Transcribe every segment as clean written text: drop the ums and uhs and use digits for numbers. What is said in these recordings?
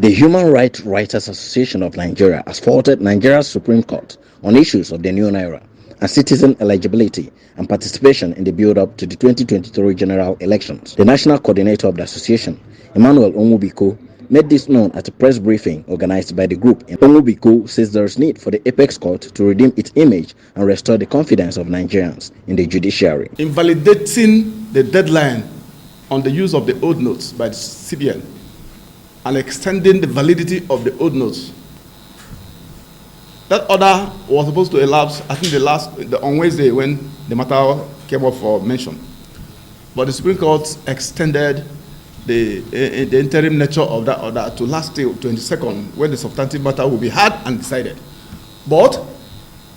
The Human Rights Writers Association of Nigeria has faulted Nigeria's Supreme Court on issues of the new Naira and citizen eligibility and participation in the build-up to the 2023 general elections. The national coordinator of the association, Emmanuel Onwubiko, made this known at a press briefing organized by the group. Onwubiko says there is need for the Apex Court to redeem its image and restore the confidence of Nigerians in the judiciary. Invalidating the deadline on the use of the old notes by the CBN and extending the validity of the old notes. That order was supposed to elapse, I think, on Wednesday when the matter came up for mention. But the Supreme Court extended the interim nature of that order to last till 22nd, when the substantive matter will be heard and decided. But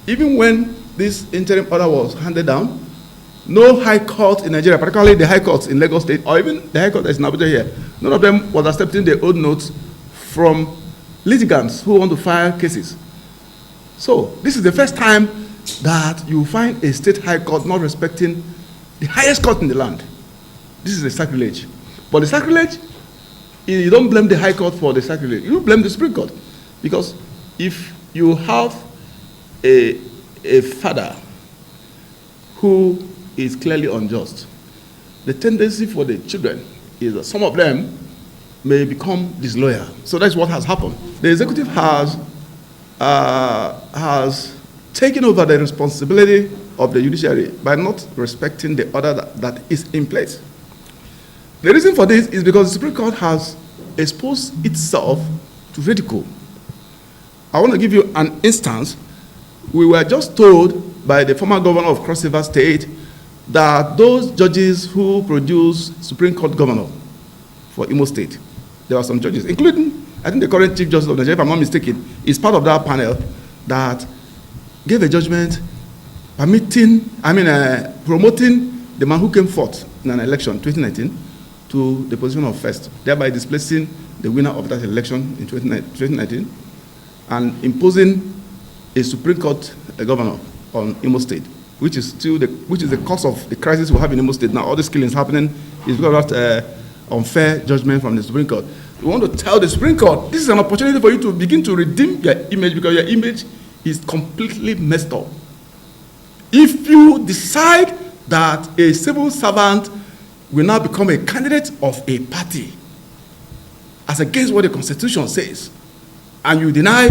even when this interim order was handed down, no high court in Nigeria, particularly the high courts in Lagos State, or even the high court that's in Abuja here, none of them was accepting the old notes from litigants who want to file cases. So this is the first time that you find a state high court not respecting the highest court in the land. This is a sacrilege. But the sacrilege, you don't blame the high court for the sacrilege. You blame the Supreme Court. Because if you have a father who is clearly unjust, the tendency for the children is that some of them may become disloyal. So that's what has happened. The executive has taken over the responsibility of the judiciary by not respecting the order that is in place. The reason for this is because the Supreme Court has exposed itself to ridicule. I want to give you an instance. We were just told by the former governor of Cross River State that those judges who produced Supreme Court governor for Imo State, there were some judges, including, I think, the current Chief Justice of Nigeria, if I'm not mistaken, is part of that panel that gave a judgment promoting the man who came forth in an election, 2019, to the position of first, thereby displacing the winner of that election in 2019 and imposing a Supreme Court governor on Imo State, which is the cause of the crisis we have in Imo State now. All these killings happening is because of that unfair judgment from the Supreme Court. We want to tell the Supreme Court, this is an opportunity for you to begin to redeem your image, because your image is completely messed up. If you decide that a civil servant will now become a candidate of a party as against what the Constitution says, and you deny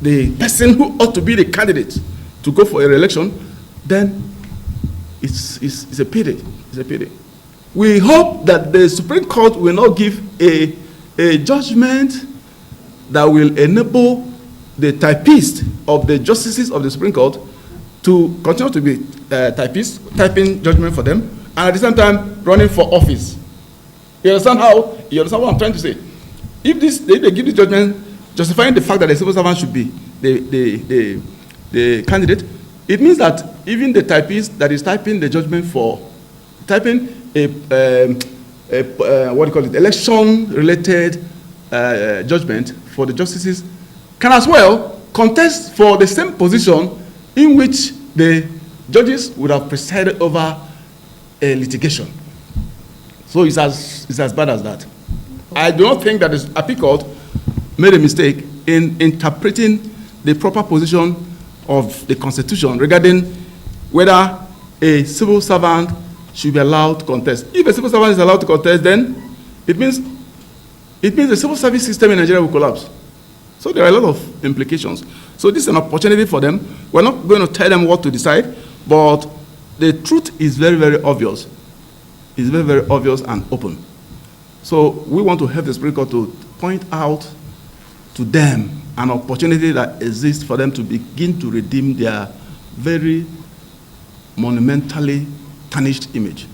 the person who ought to be the candidate to go for a re-election, then it's a pity. It's a pity. We hope that the Supreme Court will not give a judgment that will enable the typists of the justices of the Supreme Court to continue to be typists, typing judgment for them, and at the same time running for office. You understand what I'm trying to say? If they give this judgment justifying the fact that the civil servant should be the candidate, it means that even the typist that is typing the judgment for typing election-related judgment for the justices can as well contest for the same position in which the judges would have presided over a litigation. So it's as bad as that. I do not think that the Appeal Court made a mistake in interpreting the proper position of the Constitution regarding whether a civil servant should be allowed to contest. If a civil servant is allowed to contest, then it means the civil service system in Nigeria will collapse. So there are a lot of implications. So this is an opportunity for them. We're not going to tell them what to decide, but the truth is very, very obvious. It's very, very obvious and open. So we want to help the Supreme Court to point out to them an opportunity that exists for them to begin to redeem their very monumentally tarnished image.